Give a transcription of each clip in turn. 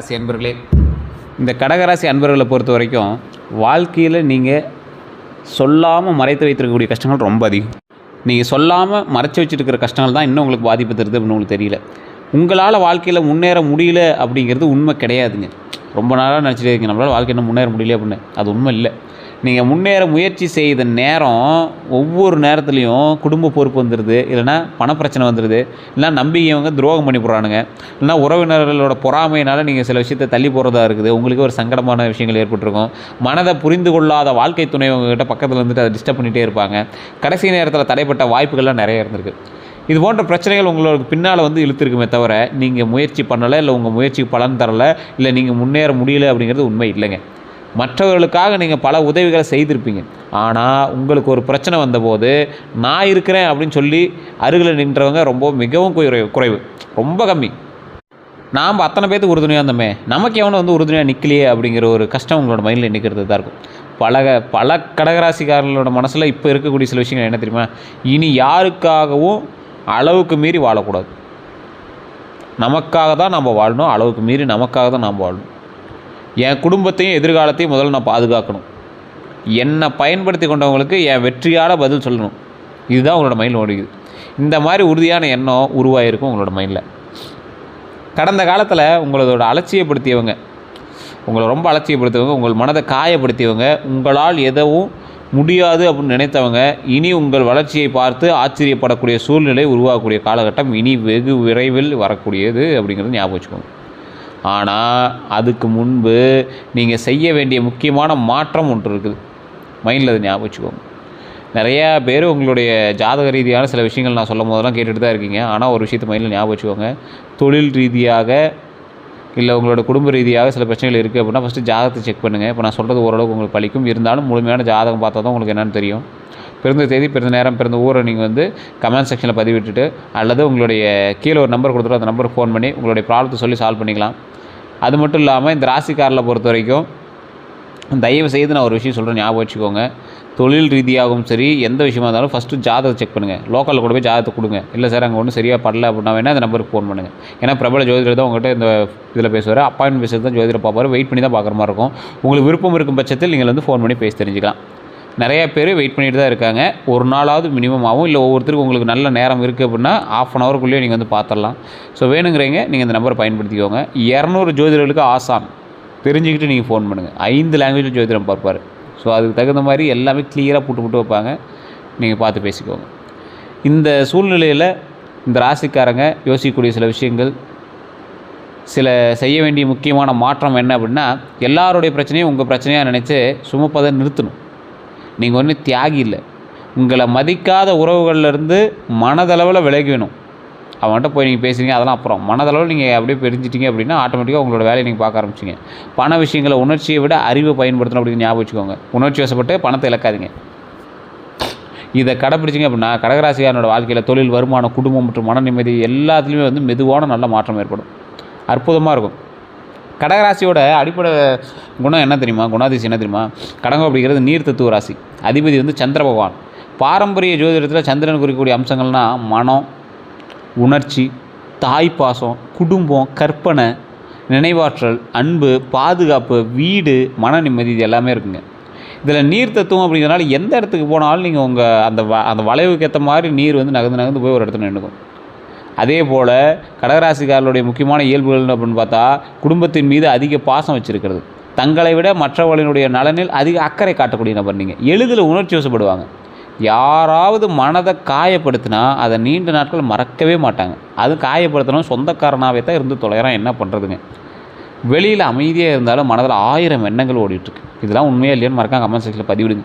ராசி அன்பர்களே, இந்த கடகராசி அன்பர்களை பொறுத்த வரைக்கும் வாழ்க்கையில் நீங்கள் சொல்லாமல் மறைத்து வைத்திருக்கக்கூடிய கஷ்டங்கள் ரொம்ப அதிகம். நீங்கள் சொல்லாமல் மறைச்சி வச்சுருக்கிற கஷ்டங்கள் தான் இன்னும் உங்களுக்கு பாதிப்பு தருது அப்படின்னு உங்களுக்கு தெரியல. உங்களால் வாழ்க்கையில் முன்னேற முடியல அப்படிங்கிறது உண்மை கிடையாதுங்க. ரொம்ப நாளாக நினச்சிட்டே இருக்கீங்க நம்மளால் வாழ்க்கை இன்னும் முன்னேற முடியல அப்படின்னு. அது உண்மை இல்லை. நீங்கள் முன்னேற முயற்சி செய்த நேரம் ஒவ்வொரு நேரத்துலையும் குடும்ப பொறுப்பு வந்துடுது, இல்லைனா பணப்பிரச்சனை வந்துடுது, இல்லைனா நம்பிக்கையவங்க துரோகம் பண்ணி போடுறானுங்க, இல்லைனா உறவினர்களோட பொறாமையினால் நீங்கள் சில விஷயத்தை தள்ளி போகிறதா இருக்குது. உங்களுக்கு ஒரு சங்கடமான விஷயங்கள் ஏற்பட்டிருக்கும். மனதை புரிந்து கொள்ளாத வாழ்க்கை துணைவங்ககிட்ட பக்கத்தில் வந்துட்டு அதை டிஸ்டர்ப் பண்ணிகிட்டே இருப்பாங்க. கடைசி நேரத்தில் தடைப்பட்ட வாய்ப்புகள்லாம் நிறைய இருந்திருக்கு. இது போன்ற பிரச்சனைகள் உங்களுக்கு பின்னால் வந்து இழுத்துருக்குமே தவிர நீங்கள் முயற்சி பண்ணலை, இல்லை உங்கள் முயற்சிக்கு பலன் தரலை, இல்லை நீங்கள் முன்னேற முடியல அப்படிங்கிறது உண்மை இல்லைங்க. மற்றவர்களுக்காக நீங்கள் பல உதவிகளை செய்திருப்பீங்க. ஆனால் உங்களுக்கு ஒரு பிரச்சனை வந்தபோது நான் இருக்கிறேன் அப்படின்னு சொல்லி அருகில் நின்றவங்க மிகவும் குறைவு, ரொம்ப கம்மி. நாம் அத்தனை பேருக்கு உறுதுணையாக இருந்தோமே, நமக்கு எவனை வந்து உறுதுணையாக நிற்கலையே அப்படிங்கிற ஒரு கஷ்டம் உங்களோட மைண்டில் நிற்கிறது தான் இருக்கும். பல கடகராசிக்காரர்களோட மனசில் இப்போ இருக்கக்கூடிய சில விஷயங்கள் என்ன தெரியுமா? இனி யாருக்காகவும் அளவுக்கு மீறி வாழக்கூடாது. நமக்காக தான் நாம் வாழணும், அளவுக்கு மீறி நமக்காக தான் நாம் வாழணும். என் குடும்பத்தையும் எதிர்காலத்தையும் முதல்ல நான் பாதுகாக்கணும். என்னை பயன்படுத்தி கொண்டவங்களுக்கு என் வெற்றியால் பதில் சொல்லணும். இதுதான் உங்களோட மைண்டில் ஓடிக்குது. இந்த மாதிரி உறுதியான எண்ணம் உருவாகிருக்கும் உங்களோட மைண்டில். கடந்த காலத்தில் உங்களோட அலட்சியப்படுத்தியவங்க, உங்களை ரொம்ப அலட்சியப்படுத்தியவங்க, உங்கள் மனதை காயப்படுத்தியவங்க, உங்களால் எதுவும் முடியாது அப்படின்னு நினைத்தவங்க இனி உங்கள் வளர்ச்சியை பார்த்து ஆச்சரியப்படக்கூடிய சூழ்நிலை உருவாகக்கூடிய காலகட்டம் இனி வெகு விரைவில் வரக்கூடியது அப்படிங்கிறது ஞாபகம் வச்சுக்கோங்க. ஆனால் அதுக்கு முன்பு நீங்கள் செய்ய வேண்டிய முக்கியமான மாற்றம் ஒன்று இருக்குது. மைண்டில் அது ஞாபகம் வச்சுக்கோங்க. நிறையா பேர் உங்களுடைய ஜாதக ரீதியான சில விஷயங்கள் நான் சொல்லும் போதெல்லாம் கேட்டுட்டு தான் இருக்கீங்க. ஆனால் ஒரு விஷயத்தை மைண்டில் ஞாபகம் வச்சுக்கோங்க. தொழில் ரீதியாக இல்லை உங்களோட குடும்ப ரீதியாக சில பிரச்சனைகள் இருக்குது அப்படின்னா ஃபஸ்ட்டு ஜாதகத்தை செக் பண்ணுங்கள். இப்போ நான் சொல்கிறது ஓரளவுக்கு உங்களுக்கு பலிக்கும். இருந்தாலும் முழுமையான ஜாதகம் பார்த்தா தான் உங்களுக்கு என்னென்னு தெரியும். பிறந்த தேதி, பிறந்த நேரம், பிறந்த ஊரை நீங்கள் வந்து கமெண்ட் செக்ஷனில் பதிவிட்டுட்டு அல்லது உங்களுடைய கீழே ஒரு நம்பர் கொடுத்துட்டு அந்த நம்பருக்கு ஃபோன் பண்ணி உங்களுடைய ப்ராப்ளத்தை சொல்லி சால்வ் பண்ணிக்கலாம். அது மட்டும் இல்லாமல் இந்த ராசிக்காரில் பொறுத்த வரைக்கும் தயவு செய்து நான் ஒரு விஷயம் சொல்கிறேன், ஞாபகம் வச்சுக்கோங்க. தொழில் ரீதியாகவும் சரி, எந்த விஷயமா இருந்தாலும் ஃபஸ்ட்டு ஜாதகத்தை செக் பண்ணுங்கள். லோக்கலில் கூட போய் ஜாதகத்தை கொடுங்க. இல்லை சார் அங்கே ஒன்றும் சரியாக படல அப்படின்னா வேணால் அந்த நம்பருக்கு ஃபோன் பண்ணுங்கள். ஏன்னா பிரபல ஜோதிடர் தான் உங்கள்கிட்ட இந்த இதில் பேசுவார். அப்பாயின்மெண்ட் பேசுகிறது தான் ஜோதிடர் பார்ப்பார். வெயிட் பண்ணி தான் பார்க்குற மாதிரி இருக்கும். உங்களுக்கு விருப்பம் இருக்கும் பட்சத்தில் நீங்கள் வந்து ஃபோன் பண்ணி பேசி தெரிஞ்சுக்கலாம். நிறையா பேர் வெயிட் பண்ணிட்டு தான் இருக்காங்க. ஒரு நாளாவது மினிமம் ஆகும். இல்லை ஒவ்வொருத்தருக்கும் உங்களுக்கு நல்ல நேரம் இருக்குது அப்படின்னா ½ அன் ஹவருக்குள்ளேயே நீங்கள் வந்து பார்த்துடலாம். ஸோ வேணுங்கிறீங்க நீங்கள் இந்த நம்பரை பயன்படுத்திக்கோங்க. 200 ஜோதிடர்களுக்கு ஆசான் தெரிஞ்சுக்கிட்டு நீங்கள் ஃபோன் பண்ணுங்கள். 5 லாங்குவேஜில் ஜோதிடம் பார்ப்பார். ஸோ அதுக்கு தகுந்த மாதிரி எல்லாமே கிளியராக புட்டு வைப்பாங்க. நீங்கள் பார்த்து பேசிக்கோங்க. இந்த சூழ்நிலையில் இந்த ராசிக்காரங்க யோசிக்கக்கூடிய சில விஷயங்கள், சில செய்ய வேண்டிய முக்கியமான மாற்றம் என்ன அப்படின்னா, எல்லாருடைய பிரச்சனையும் உங்கள் பிரச்சனையாக நினச்சி சுமப்பதை நிறுத்தணும். நீங்கள் ஒன்றும் தியாகி இல்லை. உங்களை மதிக்காத உறவுகள்லேருந்து மனதளவில் விலகணும். அவன்கிட்ட போய் நீங்கள் பேசுகிறீங்க, அதெல்லாம் அப்புறம். மனதளவில் நீங்கள் அப்படியே பிரிஞ்சிட்டிங்க அப்படின்னா ஆட்டோமேட்டிக்காக உங்களோட வேலையை நீங்கள் பார்க்க ஆரம்பிச்சிங்க. பண விஷயங்களை உணர்ச்சியை விட அறிவை பயன்படுத்தணும் அப்படின்னு ஞாபகம் வச்சுக்கோங்க. உணர்ச்சி வசப்பட்டு பணத்தை இழக்காதீங்க. இதை கடைப்பிடிச்சிங்க அப்படின்னா கடகராசிக்காரனோட வாழ்க்கையில் தொழில், வருமானம், குடும்பம் மற்றும் மன நிம்மதி எல்லாத்துலேயுமே வந்து மெதுவான நல்ல மாற்றம் ஏற்படும். அற்புதமாக இருக்கும். கடகராசியோட அடிப்படை குணம் என்ன தெரியுமா? குணாதிசயம் என்ன தெரியுமா? கடகம் அப்படிங்கிறது நீர் தத்துவ ராசி. அதிபதி வந்து சந்திர பகவான். பாரம்பரிய ஜோதிடத்தில் சந்திரன் குறிக்கக்கூடிய அம்சங்கள்னால் மனம், உணர்ச்சி, தாய்ப்பாசம், குடும்பம், கற்பனை, நினைவாற்றல், அன்பு, பாதுகாப்பு, வீடு, மன நிம்மதி, இது எல்லாமே இருக்குங்க. இதில் நீர் தத்துவம் அப்படிங்கிறனால எந்த இடத்துக்கு போனாலும் நீங்கள் உங்கள் அந்த வளைவுக்கு ஏற்ற மாதிரி நீர் வந்து நகர்ந்து போய் ஒரு இடத்துல நின்றுக்கும். அதே போல் கடகராசிக்காரர்களுடைய முக்கியமான இயல்புகள் அப்படின்னு பார்த்தா குடும்பத்தின் மீது அதிக பாசம் வச்சுருக்கிறது, தங்களை விட மற்றவர்களினுடைய நலனில் அதிக அக்கறை காட்டக்கூடிய நபர். நீங்கள் எளிதில் உணர்ச்சி வசப்படுவாங்க. யாராவது மனதை காயப்படுத்தினா அதை நீண்ட நாட்கள் மறக்கவே மாட்டாங்க. அது காயப்படுத்தணும் சொந்தக்காரனாகவே தான் இருந்து தொலைகிறான், என்ன பண்ணுறதுங்க. வெளியில் அமைதியாக இருந்தாலும் மனதில் 1000 எண்ணங்கள் ஓடிட்டுருக்கு. இதெல்லாம் உண்மையாக இல்லையான்னு மறக்காம கமெண்ட் செக்ஷனில் பதிவிடுங்க.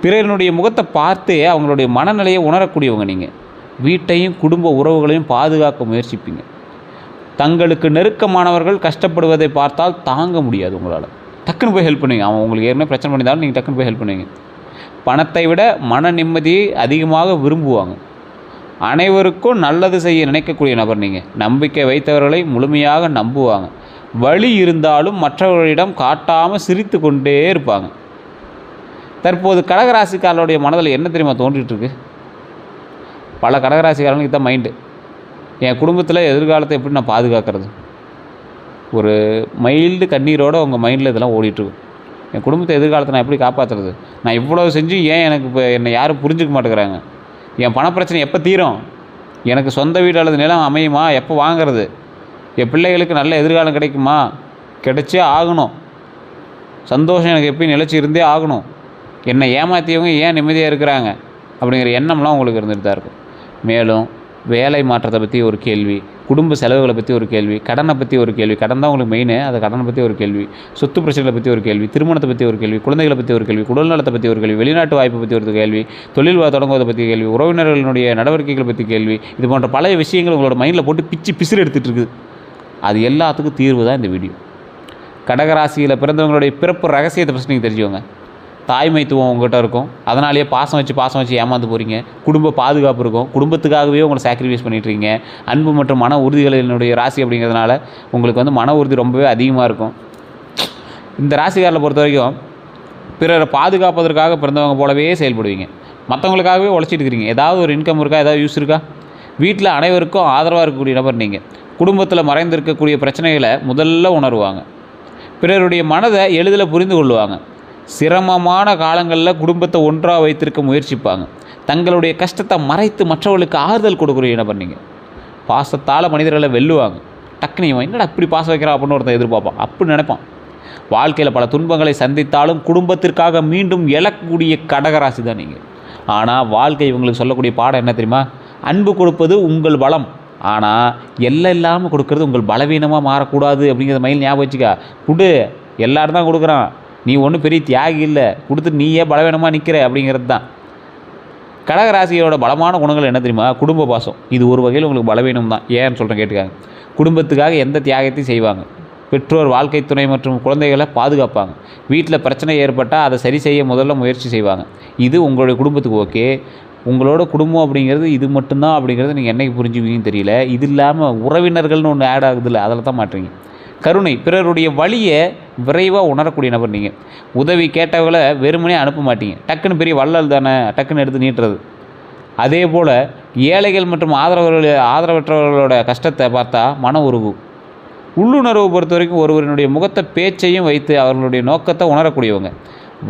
பிறருடைய முகத்தை பார்த்து அவங்களுடைய மனநிலையை உணரக்கூடியவங்க நீங்கள். வீட்டையும் குடும்ப உறவுகளையும் பாதுகாக்க முயற்சிப்பீங்க. தங்களுக்கு நெருக்கமானவர்கள் கஷ்டப்படுவதை பார்த்தால் தாங்க முடியாது உங்களால். டக்குன்னு போய் ஹெல்ப் பண்ணுவீங்க. அவன் உங்களுக்கு ஏற்கனவே பிரச்சனை பண்ணியிருந்தாலும் நீங்கள் டக்குன்னு போய் ஹெல்ப் பண்ணுவீங்க. பணத்தை விட மன நிம்மதியை அதிகமாக விரும்புவாங்க. அனைவருக்கும் நல்லது செய்ய நினைக்கக்கூடிய நபர் நீங்கள். நம்பிக்கை வைத்தவர்களை முழுமையாக நம்புவாங்க. வழி இருந்தாலும் மற்றவர்களிடம் காட்டாமல் சிரித்து கொண்டே இருப்பாங்க. தற்போது கடகராசிக்காரர்களுடைய மனதில் என்ன தெரியுமா தோன்றிட்டு இருக்கு? பல கடகராசிக்காரங்களுக்கு இதுதான் மைண்டு. என் குடும்பத்தில் எதிர்காலத்தை எப்படி நான் பாதுகாக்கிறது, ஒரு மைல்டு கண்ணீரோடு உங்கள் மைண்டில் இதெல்லாம் ஓடிட்டுருக்கும். என் குடும்பத்தை எதிர்காலத்தை நான் எப்படி காப்பாற்றுறது? நான் இவ்வளோ செஞ்சு ஏன் எனக்கு இப்போ என்னை யாரும் புரிஞ்சுக்க மாட்டேங்கிறாங்க? என் பணப்பிரச்சனை எப்போ தீரும்? எனக்கு சொந்த வீடு அல்லது நிலம் அமையுமா? எப்போ வாங்கிறது? என் பிள்ளைகளுக்கு நல்ல எதிர்காலம் கிடைக்குமா? கிடைச்சே ஆகணும். சந்தோஷம் எனக்கு எப்பயும் நிலச்சி இருந்தே ஆகணும். என்னை ஏமாற்றியவங்க ஏன் நிம்மதியாக இருக்கிறாங்க? அப்படிங்கிற எண்ணம்லாம் உங்களுக்கு இருந்துட்டு தான் இருக்கும். மேலும் வேலை மாற்றத்தை பற்றி ஒரு கேள்வி, குடும்ப செலவுகளை பற்றி ஒரு கேள்வி, கடனை பற்றி ஒரு கேள்வி. கடன் தான் உங்களுக்கு மெயின். அது கடனை பற்றி ஒரு கேள்வி, சொத்து பிரச்சனைகளை பற்றி ஒரு கேள்வி, திருமணத்தை பற்றி ஒரு கேள்வி, குழந்தைகளை பற்றி ஒரு கேள்வி, குடல் நலத்தை பற்றி ஒரு கேள்வி, வெளிநாட்டு வாய்ப்பை பற்றி ஒரு கேள்வி, தொழில் தொடங்குவதை பற்றி கேள்வி, உறவினர்களுடைய நடவடிக்கைகளை பற்றி கேள்வி, இது போன்ற பல விஷயங்கள் உங்களோட மைண்டில் போட்டு பிசிறு எடுத்துகிட்டு இருக்குது. அது எல்லாத்துக்கும் தீர்வு தான் இந்த வீடியோ. கடகராசியில் பிறந்தவங்களுடைய பிறப்பு ரகசியத்தை ஃபஸ்ட் நீங்கள் தெரிஞ்சுக்கோங்க. தாய்மைத்துவம் உங்கள்கிட்ட இருக்கும். அதனாலேயே பாசம் வச்சு ஏமாந்து போகிறீங்க. குடும்ப பாதுகாப்பு இருக்கும். குடும்பத்துக்காகவே உங்களை சாக்ரிஃபைஸ் பண்ணிட்டுருக்கீங்க. அன்பு மற்றும் மன உறுதிகளினுடைய ராசி அப்படிங்கிறதுனால உங்களுக்கு வந்து மன உறுதி ரொம்பவே அதிகமாக இருக்கும். இந்த ராசிக்காரரை பொறுத்த வரைக்கும் பிறரை பாதுகாப்பதற்காக பிறந்தவங்க போலவே செயல்படுவீங்க. மற்றவங்களுக்காகவே உழைச்சிட்டு இருக்கிறீங்க. ஏதாவது ஒரு இன்கம் இருக்கா? ஏதாவது யூஸ் இருக்கா? வீட்டில் அனைவருக்கும் ஆதரவாக இருக்கக்கூடிய நபர் நீங்கள். குடும்பத்தில் மறைந்திருக்கக்கூடிய பிரச்சனைகளை முதல்ல உணர்வாங்க. பிறருடைய மனதை எளிதில் புரிந்து கொள்வாங்க. சிரமமான காலங்களில் குடும்பத்தை ஒன்றாக வைத்திருக்க முயற்சிப்பாங்க. தங்களுடைய கஷ்டத்தை மறைத்து மற்றவர்களுக்கு ஆறுதல் கொடுக்குற நபர் நீங்கள். பாசத்தால் மனிதர்களை வெல்லுவாங்க. டக்குனு என்னடா இப்படி பாசம் வைக்கிறான் அப்படின்னு ஒருத்தன் எதிர்பார்ப்பான். அப்படி நினைப்பான். வாழ்க்கையில் பல துன்பங்களை சந்தித்தாலும் குடும்பத்திற்காக மீண்டும் எழக்கூடிய கடகராசி தான் நீங்கள். ஆனால் வாழ்க்கை இவங்களுக்கு சொல்லக்கூடிய பாடம் என்ன தெரியுமா? அன்பு கொடுப்பது உங்கள் பலம், ஆனால் எல்லாம் இல்லாமல் கொடுக்கறது உங்கள் பலவீனமாக மாறக்கூடாது அப்படிங்கிறத மைண்ட் ஞாபகம் வச்சுக்கா. கொடு, எல்லோரும் தான் கொடுக்குறான், நீ ஒன்றும் பெரிய தியாகி இல்லை, கொடுத்துட்டு நீயே பலவீனமாக நிற்கிற அப்படிங்கிறது தான். கடகராசியோட பலமான குணங்கள் என்ன தெரியுமா? குடும்ப பாசம். இது ஒரு வகையில் உங்களுக்கு பலவீனம் தான். ஏன்னு சொல்கிறேன் கேட்டுக்காங்க. குடும்பத்துக்காக எந்த தியாகத்தையும் செய்வாங்க. பெற்றோர், வாழ்க்கை துணை மற்றும் குழந்தைகளை பாதுகாப்பாங்க. வீட்டில் பிரச்சனை ஏற்பட்டால் அதை சரி செய்ய முதல்ல முயற்சி செய்வாங்க. இது உங்களுடைய குடும்பத்துக்கு ஓகே. உங்களோட குடும்பம் அப்படிங்கிறது இது மட்டும்தான் அப்படிங்கிறது நீங்கள் என்றைக்கு புரிஞ்சுவீங்கன்னு தெரியல. இது இல்லாமல் உறவினர்கள்னு ஒன்று ஆட் ஆகுதில்ல, அதில் தான் மாட்டுறீங்க. கருணை, பிறருடைய வழியை விரைவாக உணரக்கூடிய நபர் நீங்கள். உதவி கேட்டவங்களை வெறுமனே அனுப்ப மாட்டீங்க. டக்குன்னு பெரிய வள்ளல் தானே, டக்குன்னு எடுத்து நீட்டுறது. அதே போல் ஏழைகள் மற்றும் ஆதரவற்றவர்களோட கஷ்டத்தை பார்த்தா மன உருகு. உள்ளுணர்வை பொறுத்த வரைக்கும் ஒருவரினுடைய முகத்தை பேச்சையும் வைத்து அவர்களுடைய நோக்கத்தை உணரக்கூடியவங்க.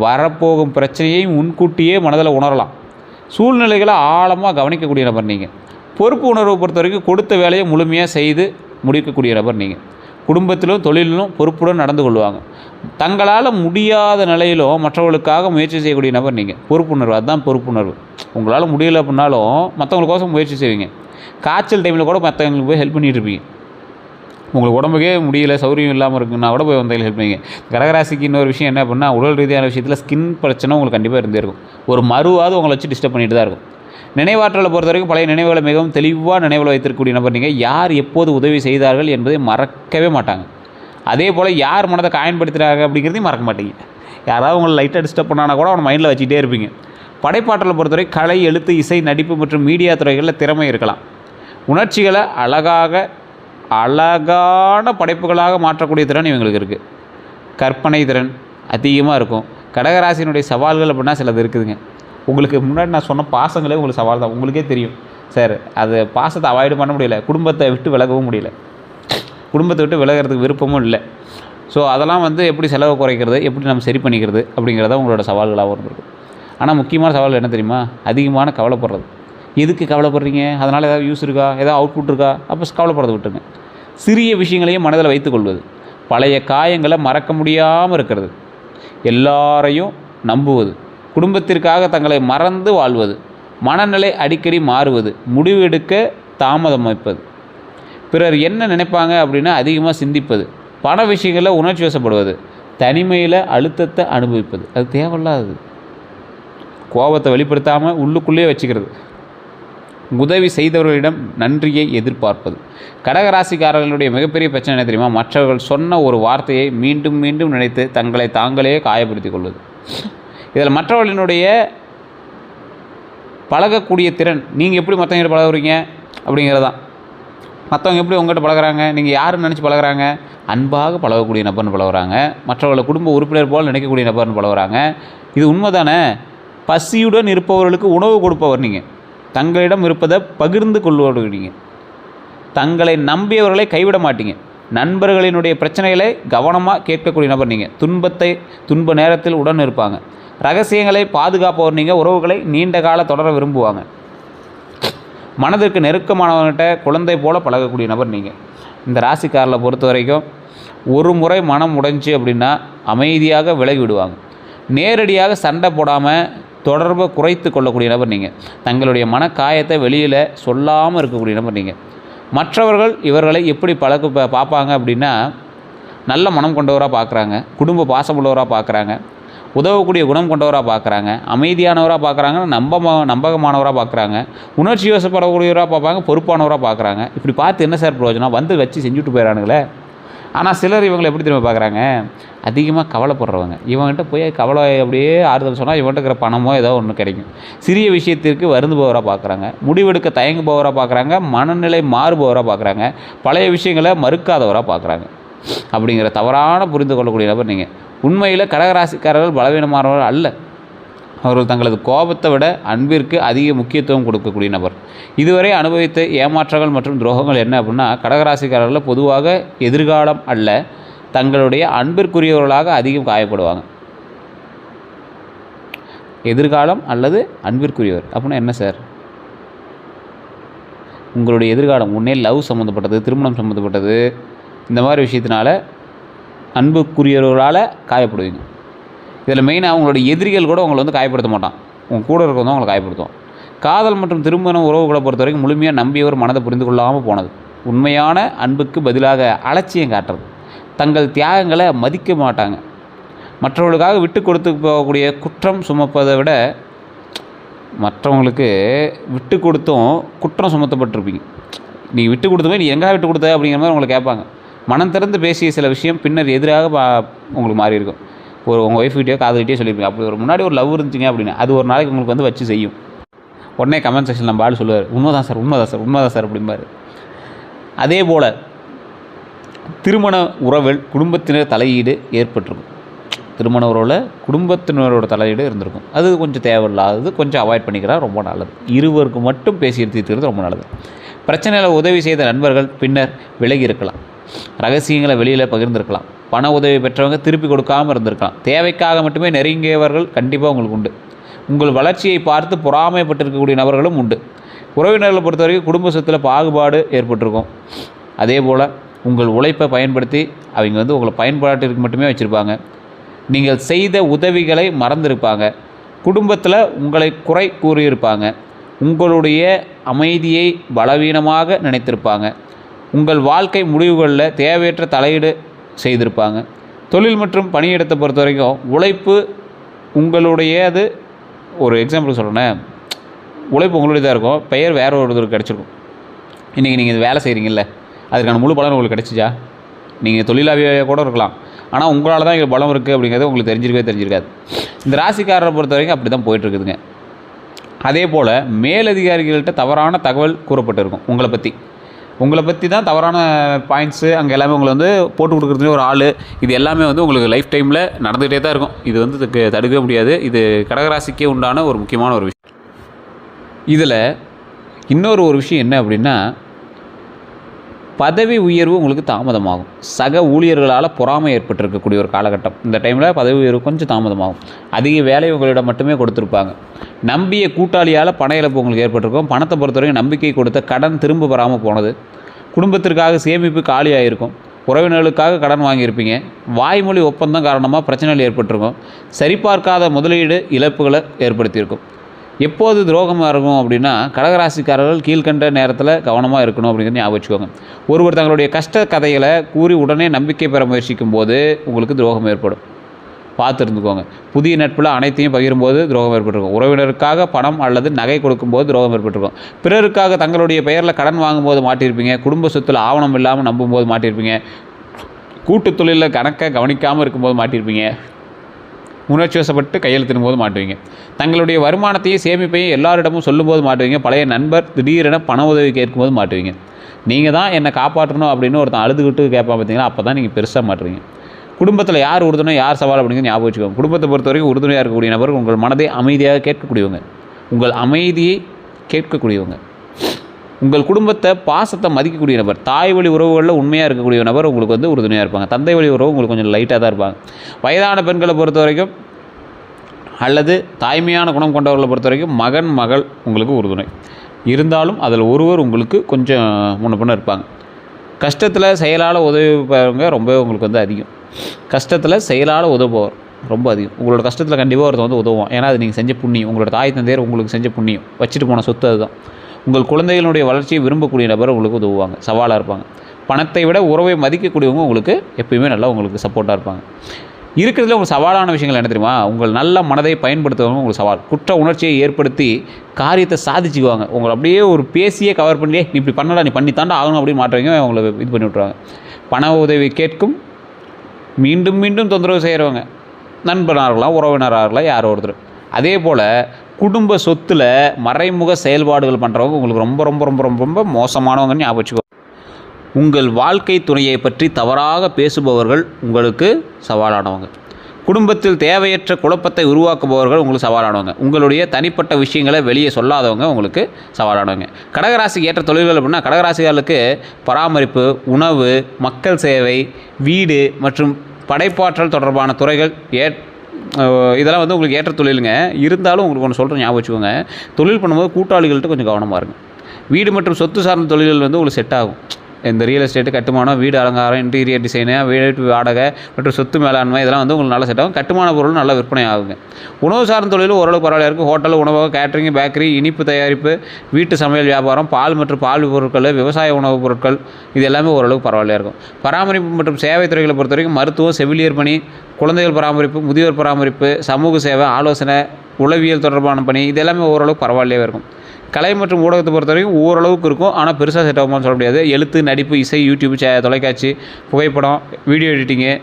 வரப்போகும் பிரச்சனையையும் முன்கூட்டியே மனதில் உணரலாம். சூழ்நிலைகளை ஆழமாக கவனிக்கக்கூடிய நபர் நீங்கள். பொறுப்பு உணர்வை பொறுத்த வரைக்கும் கொடுத்த வேலையை முழுமையாக செய்து முடிக்கக்கூடிய நபர் நீங்கள். குடும்பத்திலும் தொழிலிலும் பொறுப்புடன் நடந்து கொள்வாங்க. தங்களால் முடியாத நிலையிலும் மற்றவர்களுக்காக முயற்சி செய்யக்கூடிய நபர் நீங்கள். பொறுப்புணர்வு, அதுதான் பொறுப்புணர்வு. உங்களால் முடியலை அப்படின்னாலும் மற்றவங்களுக்கோசம் முயற்சி செய்வீங்க. காய்ச்சல் டைமில் கூட மற்றவங்களுக்கு போய் ஹெல்ப் பண்ணிகிட்டு இருப்பீங்க. உங்களுக்கு உடம்புக்கே முடியல, சௌரியம் இல்லாமல் இருக்குன்னா கூட போய் வந்தையில் ஹெல்ப் பண்ணுவீங்க. கடகராசிக்கு இன்னொரு விஷயம் என்ன அப்படின்னா, உடல் ரீதியான விஷயத்தில் ஸ்கின் பிரச்சனை உங்களுக்கு கண்டிப்பாக இருந்தே இருக்கும். ஒரு மறுவாவது உங்களை வச்சு டிஸ்டர்ப் பண்ணிட்டு தான் இருக்கும். நினைவாற்றலை பொறுத்த வரைக்கும் பழைய நினைவுகளை மிகவும் தெளிவாக நினைவில் வைத்திருக்கக்கூடிய நபர் நீங்கள். யார் எப்போது உதவி செய்தார்கள் என்பதை மறக்கவே மாட்டாங்க. அதே போல் யார் மனதை காயன்படுத்துகிறாங்க அப்படிங்கிறதையும் மறக்க மாட்டீங்க. யாராவது உங்களை லைட்டாக டிஸ்டர்ப் பண்ணானா கூட அவனை மைண்டில் வச்சுட்டே இருப்பீங்க. படைப்பாற்றலை பொறுத்தவரை கலை, எழுத்து, இசை, நடிப்பு மற்றும் மீடியா துறைகளில் திறமை இருக்கலாம். உணர்ச்சிகளை அழகான படைப்புகளாக மாற்றக்கூடிய திறன் இவங்களுக்கு இருக்குது. கற்பனை திறன் அதிகமாக இருக்கும். கடகராசியினுடைய சவால்கள் அப்படின்னா சிலது இருக்குதுங்க. உங்களுக்கு முன்னாடி நான் சொன்ன பாசங்களே உங்களுக்கு சவால் தான். உங்களுக்கே தெரியும் சார், அது பாசத்தை அவாய்டு பண்ண முடியல, குடும்பத்தை விட்டு விலகவும் முடியல, குடும்பத்தை விட்டு விலகிறதுக்கு விருப்பமும் இல்லை. ஸோ அதெல்லாம் வந்து எப்படி செலவு குறைக்கிறது, எப்படி நம்ம சரி பண்ணிக்கிறது அப்படிங்கிறத உங்களோட சவால்களாகவும் இருந்திருக்கும். ஆனால் முக்கியமான சவால் என்ன தெரியுமா? அதிகமான கவலைப்படுறது. எதுக்கு கவலைப்படுறீங்க? அதனால் ஏதாவது யூஸ் இருக்கா? ஏதாவது அவுட்புட் இருக்கா? அப்போ கவலைப்படுறத விட்டுருங்க. சிறிய விஷயங்களையும் மனதில் வைத்துக்கொள்வது, பழைய காயங்களை மறக்க முடியாமல் இருக்கிறது, எல்லாரையும் நம்புவது, குடும்பத்திற்காக தங்களை மறந்து வாழ்வது, மனநிலை அடிக்கடி மாறுவது, முடிவெடுக்க தாமதம் வைப்பது, பிறர் என்ன நினைப்பாங்க அப்படின்னு அதிகமாக சிந்திப்பது, பண விஷயங்களில் உணர்ச்சி வசப்படுவது, தனிமையில் அழுத்தத்தை அனுபவிப்பது. அது தேவையில்லாதது. கோபத்தை வெளிப்படுத்தாமல் உள்ளுக்குள்ளேயே வச்சுக்கிறது. உதவி செய்தவர்களிடம் நன்றியை எதிர்பார்ப்பது. கடகராசிக்காரர்களுடைய மிகப்பெரிய பிரச்சனை என்ன தெரியுமா? மற்றவர்கள் சொன்ன ஒரு வார்த்தையை மீண்டும் மீண்டும் நினைத்து தங்களை தாங்களே காயப்படுத்திக் கொள்வது. இதில் மற்றவர்களினுடைய பழகக்கூடிய திறன், நீங்கள் எப்படி மற்றவங்கிட்ட பழகுறீங்க அப்படிங்கிறதான். மற்றவங்க எப்படி உங்கள்கிட்ட பழகுறாங்க, நீங்கள் யாருன்னு நினச்சி பழகுறாங்க? அன்பாக பழகக்கூடிய நபர்னு பழகுறாங்க. மற்றவர்களை குடும்ப உறுப்பினர் போல் நினைக்கக்கூடிய நபர்னு பழகுறாங்க. இது உண்மை தானே? பசியுடன் இருப்பவர்களுக்கு உணவு கொடுப்பவர் நீங்கள். தங்களிடம் இருப்பதை பகிர்ந்து கொள்வீங்க. தங்களை நம்பியவர்களை கைவிட மாட்டீங்க. நண்பர்களினுடைய பிரச்சனைகளை கவனமாக கேட்கக்கூடிய நபர் நீங்கள். துன்ப நேரத்தில் உடன் இருப்பாங்க. ரகசியங்களை பாதுகாப்பவர் நீங்கள். உறவுகளை நீண்ட கால தொடர விரும்புவாங்க. மனதிற்கு நெருக்கமானவர்கிட்ட குழந்தை போல் பழகக்கூடிய நபர் நீங்கள். இந்த ராசிக்காரில் பொறுத்த வரைக்கும் ஒரு முறை மனம் உடைஞ்சு அப்படின்னா அமைதியாக விலகி விடுவாங்க. நேரடியாக சண்டை போடாமல் தொடர்பை குறைத்து கொள்ளக்கூடிய நபர் நீங்கள். தங்களுடைய மனக்காயத்தை வெளியில் சொல்லாமல் இருக்கக்கூடிய நபர் நீங்கள். மற்றவர்கள் இவர்களை எப்படி பார்ப்பாங்க அப்படின்னா, நல்ல மனம் கொண்டவராக பார்க்குறாங்க, குடும்ப பாசமுள்ளவராக பார்க்குறாங்க, உதவக்கூடிய குணம் கொண்டவராக பார்க்குறாங்க, அமைதியானவராக பார்க்குறாங்க, நம்பகமானவராக பார்க்குறாங்க, உணர்ச்சி வசப்படக்கூடியவராக பார்ப்பாங்க, பொறுப்பானவராக பார்க்குறாங்க. இப்படி பார்த்து என்ன சார் பிரயோஜனம்? வந்து வச்சு செஞ்சுட்டு போயிடறானுங்களே. ஆனால் சிலர் இவங்களை எப்படி திரும்ப பார்க்குறாங்க? அதிகமாக கவலைப்படுறவங்க. இவங்ககிட்ட போய் கவலை அப்படியே ஆறுதல் சொன்னால் இவன்கிட்ட இருக்கிற பணமோ ஏதோ ஒன்று கிடைக்கும். சிறிய விஷயத்திற்கு வருந்துபவராக பார்க்குறாங்க, முடிவெடுக்க தயங்குபவராக பார்க்குறாங்க, மனநிலை மாறுபவராக பார்க்குறாங்க, பழைய விஷயங்களை மறுக்காதவராக பார்க்குறாங்க. அப்படிங்கிற தவறான புரிந்து கொள்ளக்கூடிய நபர் நீங்கள். உண்மையில் கடகராசிக்காரர்கள் பலவீனமானவர்கள் அல்ல. அவர்கள் தங்களது கோபத்தை விட அன்பிற்கு அதிக முக்கியத்துவம் கொடுக்கக்கூடிய நபர். இதுவரை அனுபவித்த ஏமாற்றங்கள் மற்றும் துரோகங்கள் என்ன அப்படின்னா, கடகராசிக்காரர்கள் பொதுவாக எதிர்காலம் அல்ல, தங்களுடைய அன்பிற்குரியவர்களாக அதிகம் காயப்படுவாங்க. எதிர்காலம் அல்லது அன்பிற்குரியவர் அப்படின்னா என்ன சார்? உங்களுடைய எதிர்காலம் உன்னே லவ் சம்மந்தப்பட்டது, திருமணம் சம்மந்தப்பட்டது, இந்த மாதிரி விஷயத்தினால அன்புக்குரியவர்களால் காயப்படுவீங்க. இதில் மெயினாக அவங்களுடைய எதிரிகள் கூட உங்களை வந்து காயப்படுத்த மாட்டான். உங்கள் கூட இருக்கிறவங்க உங்களை காயப்படுத்துவோம். காதல் மற்றும் திருமண உறவுகளை பொறுத்த வரைக்கும் முழுமையாக நம்பியவர் மனதை புரிந்து கொள்ளாமல் போனது. உண்மையான அன்புக்கு பதிலாக அலட்சியம் காட்டுறது. தங்கள் தியாகங்களை மதிக்க மாட்டாங்க. மற்றவர்களுக்காக விட்டு கொடுத்து போகக்கூடிய குற்றம் சுமப்பதை விட மற்றவங்களுக்கு விட்டு கொடுத்தும் குற்றம் சுமத்தப்பட்டிருப்பீங்க. நீ விட்டு கொடுத்தமே, நீ எங்கே விட்டு கொடுத்த அப்படிங்கிற மாதிரி உங்களை கேட்பாங்க. மனம் திறந்து பேசிய சில விஷயம் பின்னர் எதிராக உங்களுக்கு மாறி இருக்கும். உங்கள் ஒய்ஃப்கிட்டயோ காதுகிட்டே சொல்லியிருப்பீங்க. அப்படி ஒரு முன்னாடி ஒரு லவ் இருந்துச்சிங்க அப்படின்னு, அது ஒரு நாளைக்கு உங்களுக்கு வந்து வச்சு செய்யும். உடனே கமெண்ட் செக்ஷன் நம்ம ஆள் சொல்லுவார், உண்மைதான் சார் அப்படிம்பார். அதே போல் திருமண உறவில் குடும்பத்தினர் தலையீடு ஏற்பட்டிருக்கும். திருமண உறவில் குடும்பத்தினரோட தலையீடு இருந்திருக்கும். அது கொஞ்சம் தேவையில்லாதது, கொஞ்சம் அவாய்ட் பண்ணிக்கிறா ரொம்ப நல்லது. இருவருக்கு மட்டும் பேசி தீர்த்துக்கிறது ரொம்ப நல்லது. பிரச்சனையில் உதவி செய்த நண்பர்கள் பின்னர் விலகி இருக்கலாம். ரகசியங்களை வெளியில் பகிர்ந்திருக்கலாம். பண உதவி பெற்றவங்க திருப்பி கொடுக்காமல் இருந்திருக்கலாம். தேவைக்காக மட்டுமே நெருங்கியவர்கள் கண்டிப்பாக உங்களுக்கு உண்டு. உங்கள் வளர்ச்சியை பார்த்து பொறாமைப்பட்டிருக்கக்கூடிய நபர்களும் உண்டு. உறவினர்களை பொறுத்த வரைக்கும் குடும்ப சொத்தில் பாகுபாடு ஏற்பட்டிருக்கும். அதே போல் உங்கள் உழைப்பை பயன்படுத்தி அவங்க வந்து உங்களை பயன்பாட்டிற்கு மட்டுமே வச்சுருப்பாங்க. நீங்கள் செய்த உதவிகளை மறந்திருப்பாங்க. குடும்பத்தில் உங்களை குறை கூறியிருப்பாங்க. உங்களுடைய அமைதியை பலவீனமாக நினைத்திருப்பாங்க. உங்கள் வாழ்க்கை முடிவுகளில் தேவையற்ற தலையீடு செய்திருப்பாங்க. தொழில் மற்றும் பணியிடத்தை பொறுத்த வரைக்கும் உழைப்பு உங்களுடையது. ஒரு எக்ஸாம்பிள் சொல்கிறேன், உழைப்பு உங்களுடைய தான் இருக்கும், பெயர் வேறு ஒருத்தருக்கு கிடச்சிருக்கும். இன்றைக்கி நீங்கள் இது வேலை செய்கிறீங்கல்ல, அதுக்கான முழு பலன் உங்களுக்கு கிடச்சிச்சா? நீங்கள் தொழிலாளியாக கூட இருக்கலாம், ஆனால் உங்களால் தான் இங்கே பலம் இருக்குது அப்படிங்கிறது உங்களுக்கு தெரிஞ்சிருக்காது. இந்த ராசிக்காரரை பொறுத்த வரைக்கும் அப்படி தான் போயிட்டுருக்குதுங்க. அதே போல் மேலதிகாரிகள்கிட்ட தவறான தகவல் கூறப்பட்டிருக்கும். உங்களை பற்றி தான் தவறான பாயிண்ட்ஸு அங்கே எல்லாமே உங்களை வந்து போட்டு கொடுக்குறதுலேயே ஒரு ஆள். இது எல்லாமே வந்து உங்களுக்கு லைஃப் டைமில் நடந்துகிட்டே தான் இருக்கும். இது வந்து தடுக்க முடியாது. இது கடகராசிக்கே உண்டான ஒரு முக்கியமான ஒரு விஷயம். இதில் இன்னொரு விஷயம் என்ன அப்படின்னா, பதவி உயர்வு உங்களுக்கு தாமதமாகும். சக ஊழியர்களால் பொறாமை ஏற்பட்டிருக்கக்கூடிய ஒரு காலகட்டம். இந்த டைமில் பதவி உயர்வு கொஞ்சம் தாமதமாகும். அதிக வேலை உங்களிடம் மட்டுமே கொடுத்துருப்பாங்க. நம்பிய கூட்டாளியால் பண இழப்பு உங்களுக்கு ஏற்பட்டிருக்கும். பணத்தை பொறுத்தவரைக்கும் நம்பிக்கை கொடுத்த கடன் திரும்ப பெறாமல் போனது. குடும்பத்திற்காக சேமிப்பு காலியாக இருக்கும். உறவினர்களுக்காக கடன் வாங்கியிருப்பீங்க. வாய்மொழி ஒப்பந்தம் காரணமாக பிரச்சனைகள் ஏற்பட்டிருக்கும். சரிபார்க்காத முதலீடு இழப்புகளை ஏற்படுத்தியிருக்கும். எப்போது துரோகமாக இருக்கும் அப்படின்னா, கடகராசிக்காரர்கள் கீழ்கண்ட நேரத்தில் கவனமாக இருக்கணும் அப்படிங்கிறது ஞாபகம் வச்சுக்கோங்க. ஒருவர் தங்களுடைய கஷ்ட கதைகளை கூறி உடனே நம்பிக்கை பெற முயற்சிக்கும் போது உங்களுக்கு துரோகம் ஏற்படும். பார்த்து இருந்துக்கோங்க. புதிய நட்பில் அனைத்தையும் பகிரும்போது துரோகம் ஏற்பட்டிருக்கும். உறவினருக்காக பணம் அல்லது நகை கொடுக்கும்போது துரோகம் ஏற்பட்டிருக்கும். பிறருக்காக தங்களுடைய பெயரில் கடன் வாங்கும்போது மாட்டியிருப்பீங்க. குடும்ப சொத்தில் ஆவணம் இல்லாமல் நம்பும்போது மாட்டியிருப்பீங்க. கூட்டு தொழிலில் கணக்கை கவனிக்காமல் இருக்கும்போது மாட்டியிருப்பீங்க. உணர்ச்சி வசப்பட்டு கையெழுத்திடும் போது மாட்டுவீங்க. தங்களுடைய வருமானத்தையும் சேமிப்பையும் எல்லாரிடமும் சொல்லும்போது மாட்டுவீங்க. பழைய நண்பர் திடீரென பண உதவி கேட்கும்போது மாட்டுவீங்க. நீங்கள் தான் என்னை காப்பாற்றணும் அப்படின்னு ஒருத்தன் அழுதுகிட்டு கேட்பான் பார்த்தீங்கன்னா, அப்போ தான் நீங்கள் பெருசாக மாட்டுவீங்க. குடும்பத்தில் யார் உறுதுணை யார் சவால் அப்படிங்கிறது ஞாபகம் வச்சுக்கோங்க. குடும்பத்தை பொறுத்த வரைக்கும் உறுதுணையாக இருக்கக்கூடிய நபர் உங்கள் மனதை அமைதியாக கேட்கக்கூடியவங்க. உங்கள் அமைதியை கேட்கக்கூடியவங்க. உங்கள் குடும்பத்தை பாசத்தை மதிக்கக்கூடிய நபர், தாய் வழி உறவுகளில் உண்மையாக இருக்கக்கூடிய நபர் உங்களுக்கு வந்து உறுதுணையாக இருப்பாங்க. தந்தை வழி உறவு உங்களுக்கு கொஞ்சம் லைட்டாக தான் இருப்பாங்க. வயதான பெண்களை பொறுத்த வரைக்கும் அல்லது தாய்மையான குணம் கொண்டவர்களை பொறுத்த வரைக்கும் மகன் மகள் உங்களுக்கு உறுதுணை இருந்தாலும் அதில் ஒருவர் உங்களுக்கு கொஞ்சம் முன்ன பின்ன இருப்பாங்க. கஷ்டத்தில் செயலால் உதவுபவங்க ரொம்ப உங்களுக்கு வந்து அதிகம். கஷ்டத்தில் செயலால் உதவுபவர் ரொம்ப அதிகம். உங்களோட கஷ்டத்தில் கண்டிப்பாக ஒருத்தர் வந்து உதவுவான். ஏன்னா அது நீங்கள் செஞ்ச புண்ணியம், உங்களோட தாய் தந்தையர் உங்களுக்கு செஞ்ச புண்ணியம், வச்சுட்டு போன சொத்து அதுதான். உங்கள் குழந்தைகளுடைய வளர்ச்சியை விரும்பக்கூடிய நபர் உங்களுக்கு உதவுவாங்க, சவாலாக இருப்பாங்க. பணத்தை விட உறவை மதிக்கக்கூடியவங்க உங்களுக்கு எப்பயுமே நல்லா உங்களுக்கு சப்போர்ட்டாக இருப்பாங்க. இருக்கிறதுல உங்களுக்கு சவாலான விஷயங்கள் என்ன தெரியுமா? உங்கள் நல்ல மனதை பயன்படுத்துவவங்க உங்களுக்கு சவால். குற்ற உணர்ச்சியை ஏற்படுத்தி காரியத்தை சாதிச்சுக்குவாங்க. உங்களை அப்படியே ஒரு பேசியே கவர் பண்ணி நீ இப்படி பண்ணடா, நீ பண்ணி தாண்டா ஆகணும் அப்படின்னு மாட்டுறவங்க அவங்கள இது பண்ணி விட்ருவாங்க. பண உதவி கேட்கும் மீண்டும் மீண்டும் தொந்தரவு செய்கிறவங்க நண்பனார்களாம் உறவினராகலாம் யாரோ ஒருத்தர். அதே போல் குடும்ப சொத்தில் மறைமுக செயல்பாடுகள் பண்ணுறவங்க உங்களுக்கு ரொம்ப ரொம்ப ரொம்ப ரொம்ப ரொம்ப மோசமானவங்கன்னு ஞாபகம் வச்சுக்கோ. உங்கள் வாழ்க்கை துணையை பற்றி தவறாக பேசுபவர்கள் உங்களுக்கு சவாலானவங்க. குடும்பத்தில் தேவையற்ற குழப்பத்தை உருவாக்குபவர்கள் உங்களுக்கு சவாலானவங்க. உங்களுடைய தனிப்பட்ட விஷயங்களை வெளியே சொல்லாதவங்க உங்களுக்கு சவாலானவங்க. கடகராசிக்கு ஏற்ற தொழில்கள் அப்படின்னா கடகராசிகளுக்கு பராமரிப்பு, உணவு, மக்கள் சேவை, வீடு மற்றும் படைப்பாற்றல் தொடர்பான துறைகள் இதெல்லாம் வந்து உங்களுக்கு ஏற்ற தொழிலுங்க. இருந்தாலும் உங்களுக்கு ஒன்று சொல்கிறேன், ஞாபகம் வச்சுக்கோங்க. தொழில் பண்ணும்போது கூட்டாளிகள்கிட்ட கொஞ்சம் கவனமாக இருங்க. வீடு மற்றும் சொத்து சார்ந்த தொழில்கள் வந்து உங்களுக்கு செட் ஆகும். இந்த ரியல் எஸ்டேட்டு, கட்டுமானம், வீடு அலங்காரம், இன்டீரியர் டிசைனு, வீட்டு வாடகை மற்றும் சொத்து மேலாண்மை இதெல்லாம் வந்து உங்களுக்கு நல்லா செட் ஆகும். கட்டுமான பொருள் நல்லா விற்பனை ஆகுங்க. உணவு சார்ந்த தொழிலும் ஓரளவு பரவாயில்ல இருக்குது. ஹோட்டல், உணவகம், கேட்ரிங், பேக்கரி, இனிப்பு தயாரிப்பு, வீட்டு சமையல் வியாபாரம், பால் மற்றும் பால் பொருட்கள், விவசாய உணவுப் பொருட்கள் இது எல்லாமே ஓரளவுக்கு பரவாயில்லையாக இருக்கும். பராமரிப்பு மற்றும் சேவை துறைகளை பொறுத்த வரைக்கும் மருத்துவம், செவிலியர் பணி, குழந்தைகள் பராமரிப்பு, முதியோர் பராமரிப்பு, சமூக சேவை, ஆலோசனை, உளவியல் தொடர்பான பணி இது எல்லாமே ஓரளவுக்கு பரவாயில்லையாக இருக்கும். கலை மற்றும் ஊடகத்தை பொறுத்த வரைக்கும் ஓரளவுக்கு இருக்கும். ஆனால் பெருசாக செட் ஆகுமான்னு சொல்ல முடியாது. எழுத்து, நடிப்பு, இசை, யூடியூப், தொலைக்காட்சி, புகைப்படம், வீடியோ எடிட்டிங்கு,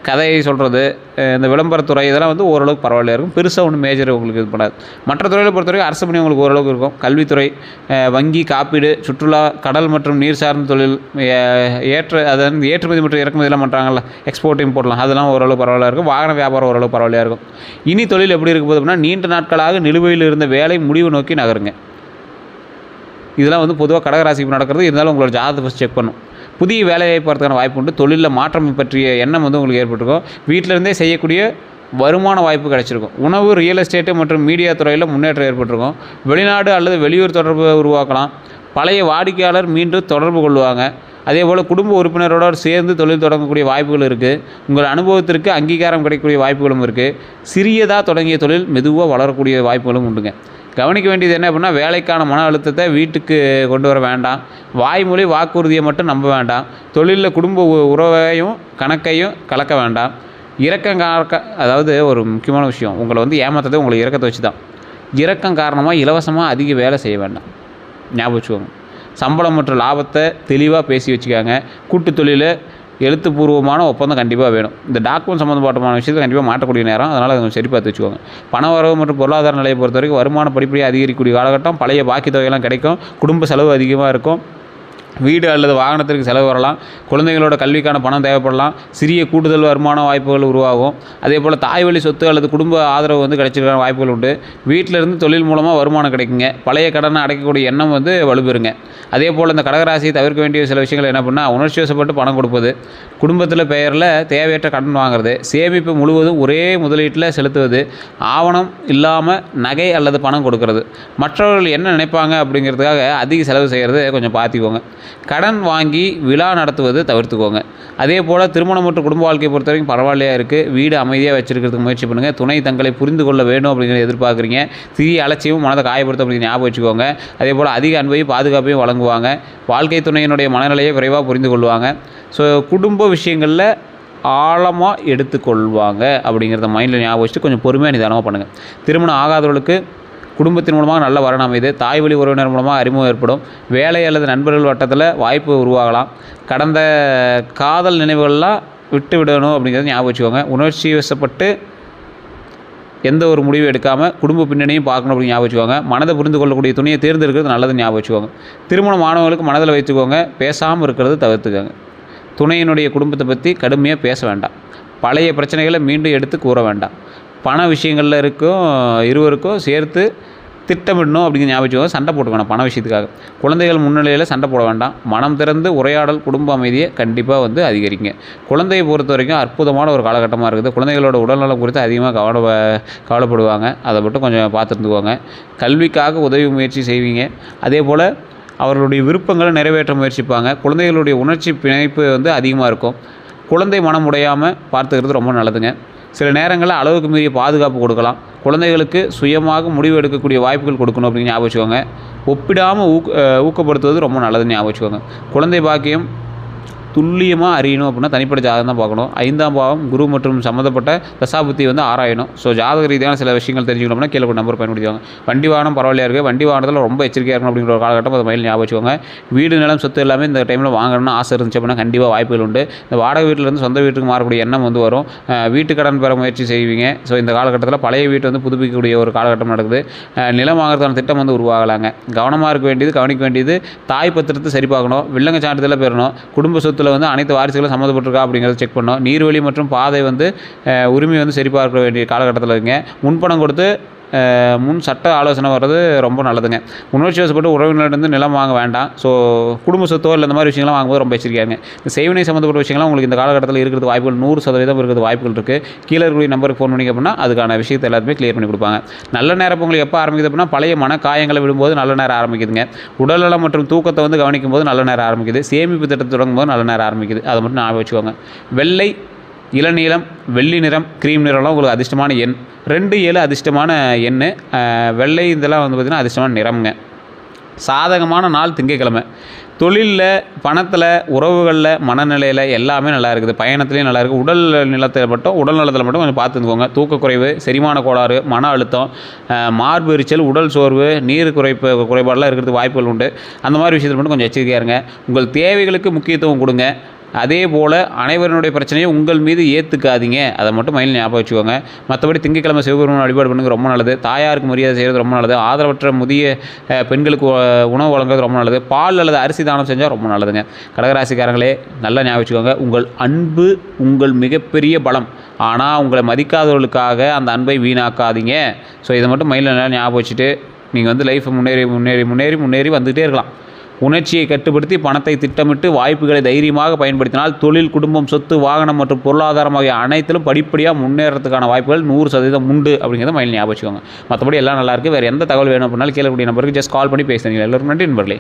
கதையை சொல்கிறது, இந்த விளம்பரத்துறை இதெல்லாம் வந்து ஓரளவுக்கு பரவாயில்லையாக இருக்கும். பெருசாக ஒன்றும் மேஜர் உங்களுக்கு இது பண்ணாது. மற்ற துறைகளை பொறுத்த வரைக்கும் அரசு பணி உங்களுக்கு ஓரளவுக்கு இருக்கும். கல்வித்துறை, வங்கி, காப்பீடு, சுற்றுலா, கடல் மற்றும் நீர் சார்ந்த தொழில், அதாவது ஏற்றுமதி மற்றும் இறக்குமதியெல்லாம் பண்ணுறாங்கல்ல, எக்ஸ்போர்ட் இம்போர்ட்லாம் அதெல்லாம் ஓரளவு பரவாயில்லையாக இருக்கும். வாகன வியாபாரம் ஓரளவு பரவாயில்லையாக இருக்கும். இனி தொழில் எப்படி இருக்க போகுது அப்படின்னா நீண்ட நாட்களாக நிலுவையில் இருந்த வேலை முடிவு நோக்கி நகருங்க. இதெல்லாம் வந்து பொதுவாக கடகராசிக்கு நடக்கிறது. இருந்தாலும் உங்களோட ஜாதகத்தை ஃபஸ்ட் செக் பண்ணும். புதிய வேலையை பார்த்துக்கான வாய்ப்பு உண்டு. தொழிலில் மாற்றம் பற்றிய எண்ணம் வந்து உங்களுக்கு ஏற்பட்டிருக்கும். வீட்டிலேருந்தே செய்யக்கூடிய வருமான வாய்ப்பு கிடைச்சிருக்கும். உணவு, ரியல் எஸ்டேட்டு மற்றும் மீடியா துறையில் முன்னேற்றம் ஏற்பட்டிருக்கும். வெளிநாடு அல்லது வெளியூர் தொடர்பு உருவாக்கலாம். பழைய வாடிக்கையாளர் மீண்டும் தொடர்பு கொள்வாங்க. அதேபோல் குடும்ப உறுப்பினரோடு சேர்ந்து தொழில் தொடங்கக்கூடிய வாய்ப்புகள் இருக்குது. உங்கள் அனுபவத்திற்கு அங்கீகாரம் கிடைக்கக்கூடிய வாய்ப்புகளும் இருக்குது. சிறியதாக தொடங்கிய தொழில் மெதுவாக வளரக்கூடிய வாய்ப்புகளும் உண்டுங்க. கவனிக்க வேண்டியது என்ன அப்படின்னா வேலைக்கான மன அழுத்தத்தை வீட்டுக்கு கொண்டு வர வேண்டாம். வாய்மொழி வாக்குறுதியை மட்டும் நம்ப வேண்டாம். தொழிலில் குடும்ப உறவையும் கணக்கையும் கலக்க வேண்டாம். இரக்கம் அதாவது ஒரு முக்கியமான விஷயம், உங்களை வந்து ஏமாத்துறது உங்களை இரக்கத்தை வச்சு தான். இரக்கம் காரணமாக இலவசமாக அதிக வேலை செய்ய வேண்டாம், ஞாபகம் வச்சுக்கோங்க. சம்பளம் மற்றும் லாபத்தை தெளிவாக பேசி வச்சுக்காங்க. கூட்டு தொழில் எழுத்துப்பூர்வமான ஒப்பந்தம் கண்டிப்பாக வேணும். இந்த டாக்குமெண்ட் சம்மந்தப்பட்டமான விஷயத்தை கண்டிப்பாக மாற்றக்கூடிய நேரம். அதனால் அதை சரி பார்த்து வச்சுக்கோங்க. பண வரவு மற்றும் பொருளாதார நிலையை பொறுத்த வரைக்கும் வருமானம் படிப்படியாக அதிகரிக்கக்கூடிய காலகட்டம். பழைய பாக்கி தொகையெல்லாம் கிடைக்கும். குடும்ப செலவு அதிகமாக இருக்கும். வீடு அல்லது வாகனத்திற்கு செலவு வரலாம். குழந்தைகளோட கல்விக்கான பணம் தேவைப்படலாம். சிறிய கூடுதல் வருமான வாய்ப்புகள் உருவாகும். அதே போல் தாய் வழி சொத்து அல்லது குடும்ப ஆதரவு வந்து கிடைச்சிருக்கிற வாய்ப்புகள் உண்டு. வீட்டிலிருந்து தொழில் மூலமாக வருமானம் கிடைக்குங்க. பழைய கடனை அடைக்கக்கூடிய எண்ணம் வந்து வலுப்பெறுங்க. அதே போல் இந்த கடகராசியை தவிர்க்க வேண்டிய சில விஷயங்கள் என்ன பண்ணால் உணர்ச்சி வசப்பட்டு பணம் கொடுப்பது, குடும்பத்தில் பெயரில் தேவையற்ற கடன் வாங்குறது, சேமிப்பு முழுவதும் ஒரே முதலீட்டில் செலுத்துவது, ஆவணம் இல்லாமல் நகை அல்லது பணம் கொடுக்கறது, மற்றவர்கள் என்ன நினைப்பாங்க அப்படிங்கிறதுக்காக அதிக செலவு செய்கிறது கொஞ்சம் பார்த்துக்கோங்க. கடன் வாங்கி விழா நடத்துவது தவிர்த்துக்கோங்க. அதே போல் திருமணம் மற்றும் குடும்ப வாழ்க்கையை பொறுத்த வரைக்கும் பரவாயில்லையாக இருக்குது. வீடு அமைதியாக வச்சுருக்கிறதுக்கு முயற்சி பண்ணுங்கள். துணை தங்களை புரிந்து கொள்ள வேண்டும் அப்படிங்கிறத எதிர்பார்க்குறீங்க. சிறிய அலட்சியமும் மனதை காயப்படுத்த அப்படிங்கிற ஞாபகம் வச்சுக்கோங்க. அதே போல் அதிக அன்பையும் பாதுகாப்பையும் வழங்குவாங்க. வாழ்க்கை துணையினுடைய மனநிலையை விரைவாக புரிந்து கொள்வாங்க. ஸோ குடும்ப விஷயங்களில் ஆழமாக எடுத்துக்கொள்வாங்க அப்படிங்கிறத மைண்டில் ஞாபகம் வச்சுட்டு கொஞ்சம் பொறுமையாக நிதானமாக பண்ணுங்கள். திருமணம் ஆகாதவர்களுக்கு குடும்பத்தின் மூலமாக நல்ல வரன் அமைது. தாய் வழி உறவினர் மூலமாக அறிமுகம் ஏற்படும். வேலை அல்லது நண்பர்கள் வட்டத்தில் வாய்ப்பு உருவாகலாம். கடந்த காதல் நினைவுகள்லாம் விட்டு விடணும் அப்படிங்கிறத ஞாபகம் வச்சுக்கோங்க. உணர்ச்சி வசப்பட்டு எந்த ஒரு முடிவும் எடுக்காமல் குடும்ப பின்னணியும் பார்க்கணும் அப்படின்னு ஞாபகம் வச்சுக்கோங்க. மனதை புரிந்து கொள்ளக்கூடிய துணியை தேர்ந்தெடுக்கிறது நல்லதுன்னு ஞாபகம் வச்சுக்கோங்க. திருமணம் மாணவர்களுக்கு மனதில் வைத்துக்கோங்க. பேசாமல் இருக்கிறது தவிர்த்துக்கோங்க. துணையினுடைய குடும்பத்தை பற்றி கடுமையாக பேச வேண்டாம். பழைய பிரச்சனைகளை மீண்டும் எடுத்து கூற வேண்டாம். பண விஷயங்களில் இருவருக்கும் சேர்த்து திட்டமிடணும் அப்படிங்கிற ஞாபகம். சண்டை போட்டு வேணாம் பண விஷயத்துக்காக. குழந்தைகள் முன்னிலையில் சண்டை போட வேண்டாம். மனம் திறந்து உரையாடல், குடும்ப அமைதியை கண்டிப்பாக வந்து அதிகரிங்க. குழந்தையை பொறுத்த வரைக்கும் அற்புதமான ஒரு காலகட்டமாக இருக்குது. குழந்தைகளோட உடல்நலம் குறித்து அதிகமாக கவலைப்படுவாங்க. அதை மட்டும் கொஞ்சம் பார்த்துருந்துக்குவாங்க. கல்விக்காக உதவி முயற்சி செய்வீங்க. அதே போல் அவர்களுடைய விருப்பங்களை நிறைவேற்ற முயற்சிப்பாங்க. குழந்தைகளுடைய உணர்ச்சி பிணைப்பு வந்து அதிகமாக இருக்கும். குழந்தை மனம் உடையாமல் பார்த்துக்கிறது ரொம்ப நல்லதுங்க. சில நேரங்களில் அளவுக்கு மீறிய பாதுகாப்பு கொடுக்கலாம். குழந்தைகளுக்கு சுயமாக முடிவு எடுக்கக்கூடிய வாய்ப்புகள் கொடுக்கணும் அப்படின்னு ஞாபகம் வச்சுக்கோங்க. ஒப்பிடாமல் ஊக்கப்படுத்துவது ரொம்ப நல்லதுன்னு ஞாபகம் வச்சுக்கோங்க. குழந்தை பாக்கியம் துல்லியமாக அறியணும் அப்படின்னா தனிப்பட்ட ஜாதகம் தான் பார்க்கணும். 5ஆம் பாவம் குரு மற்றும் சம்மந்தப்பட்ட தசாபுத்தி வந்து ஆராயணும். ஸோ ஜாதக ரீதியான சில விஷயங்கள் தெரிஞ்சுக்கணும்னா கீழே ஒரு நம்பர் பயன்படுத்திவாங்க. வண்டி வாகனம் பரவாயில்லையா இருக்குது. வண்டி வாகனத்தில் ரொம்ப எச்சரிக்கையாக இருக்கணும் அப்படிங்கிற ஒரு காலகட்டம் அது மையில் ஞாபகம் வச்சுக்கோங்க. வீடு நிலம் சொத்து எல்லாமே இந்த டைமில் வாங்கணும்னு ஆசை இருந்துச்சு அப்படின்னா கண்டிப்பாக வாய்ப்புகள் உண்டு. இந்த வாடகை வீட்டிலேருந்து சொந்த வீட்டுக்கு மாறக்கூடிய எண்ணம் வந்து வரும். வீட்டு கடன் பெற முயற்சி செய்வீங்க. ஸோ இந்த காலகட்டத்தில் பழைய வீட்டை வந்து புதுப்பிக்கக்கூடிய ஒரு காலகட்டம் நடக்குது. நிலம் வாங்குறதுக்கான திட்டம் வந்து உருவாகலாங்க. கவனமாக இருக்க வேண்டியது, கவனிக்க வேண்டியது, தாய் பத்திரத்தை சரி பார்க்கணும். வில்லங்க சான்றிதழை பெறணும். குடும்ப சொத்துல வந்து அனைத்து வாரிசுகளும் சம்மந்தப்பட்டிருக்கா அப்படிங்கிறத செக் பண்ணணும். நீர்வழி மற்றும் பாதை வந்து உரிமை வந்து சரி பார்க்க வேண்டிய காலகட்டத்தில் இருக்குங்க. முன்பணம் கொடுத்து முன் சட்ட ஆலோசனை வர்றது ரொம்ப நல்லதுங்க. உணர்ச்சி வசப்பட்டு உறவினர்லேருந்து நிலம் வாங்க வேண்டாம். ஸோ குடும்ப சொத்தோ இல்லை இந்த மாதிரி விஷயங்கள்லாம் வாங்கும்போது ரொம்ப எச்சரிக்கையாங்க. இந்த செய்வினை சம்மந்தப்பட்ட விஷயங்கள்லாம் உங்களுக்கு இந்த காலகட்டத்தில் இருக்கிறது வாய்ப்புகள் 100% இருக்கிறது வாய்ப்புகள் இருக்குது. கீழே இருக்கக்கூடிய நம்பருக்கு ஃபோன் பண்ணிங்க அப்படின்னா அதுக்கான விஷயத்தை எல்லாத்தையுமே கிளியர் பண்ணி கொடுப்பாங்க. நல்ல நேரம் உங்களுக்கு எப்போ ஆரம்பிக்குது அப்படின்னா பழைய மன காயங்களை விடும்போது நல்ல நேரம் ஆரம்பிக்குதுங்க. உடல்நலம் மற்றும் தூக்கத்தை வந்து கவனிக்கும் போது நல்ல நேரம் ஆரம்பிக்குது. சேமிப்பு திட்டத்தை தொடங்கும் போது நல்ல நேரம் ஆரம்பிக்குது. அதை மட்டும் ஞாபகம் வச்சுக்கோங்க. வெள்ளை, இளநீலம், வெள்ளி நிறம், க்ரீம் நிறம்லாம் உங்களுக்கு அதிர்ஷ்டமான எண். 2, 7 அதிர்ஷ்டமான எண். வெள்ளை இதெல்லாம் வந்து பார்த்திங்கன்னா அதிர்ஷ்டமான நிறம்ங்க. சாதகமான நாள் திங்கட்கிழமை. தொழிலில், பணத்தில், உறவுகளில், மனநிலையில் எல்லாமே நல்லா இருக்குது. பயணத்துலேயும் நல்லா இருக்குது. உடல் நலத்தில் மட்டும் கொஞ்சம் பார்த்துக்கோங்க. தூக்கக்குறைவு, செரிமான கோளாறு, மன அழுத்தம், மார்பு எரிச்சல், உடல் சோர்வு, நீர் குறைபாடெல்லாம் இருக்கிறதுக்கு வாய்ப்புகள் உண்டு. அந்த மாதிரி விஷயத்தில் மட்டும் கொஞ்சம் எச்சரிக்கையாக இருங்க. உங்கள் தேவைகளுக்கு முக்கியத்துவம் கொடுங்க. அதே போல் அனைவருடைய பிரச்சனையை உங்கள் மீது ஏற்றுக்காதீங்க. அதை மட்டும் மைண்டில் ஞாபகம் வச்சுக்கோங்க. மற்றபடி திங்கட்கிழமை சிவபெருமான் வழிபாடு பண்ணுறது ரொம்ப நல்லது. தாயாருக்கு மரியாதை செய்கிறது ரொம்ப நல்லது. ஆதரவற்ற முதிய பெண்களுக்கு உணவு வழங்குறது ரொம்ப நல்லது. பால் அல்லது அரிசி தானம் செஞ்சால் ரொம்ப நல்லதுங்க. கடகராசிக்காரங்களே நல்லா ஞாபகம் வச்சுக்கோங்க. உங்கள் அன்பு உங்கள் மிகப்பெரிய பலம். ஆனால் உங்களை மதிக்காதவர்களுக்காக அந்த அன்பை வீணாக்காதீங்க. ஸோ இதை மட்டும் மைண்டில் நல்லா ஞாபகம் வச்சுட்டு நீங்கள் வந்து லைஃப்பை முன்னேறி வந்துகிட்டே இருக்கலாம். உணர்ச்சியை கட்டுப்படுத்தி பணத்தை திட்டமிட்டு வாய்ப்புகளை தைரியமாக பயன்படுத்தினால் தொழில், குடும்பம், சொத்து, வாகனம் மற்றும் பொருளாதாரம் ஆகிய அனைத்திலும் படிப்படியாக முன்னேறதுக்கான வாய்ப்புகள் 100% உண்டு அப்படிங்கிறத மைண்டில் ஞாபகம் வச்சுக்கோங்க. மற்றபடி எல்லாம் நல்லாயிருக்கு. வேறு எந்த தகவல் வேணும் அப்படின்னாலும் கீழே கூடிய நம்பருக்கு ஜஸ்ட் கால் பண்ணி பேசுகிறீங்க. எல்லோரும் நன்றி நண்பர்களே.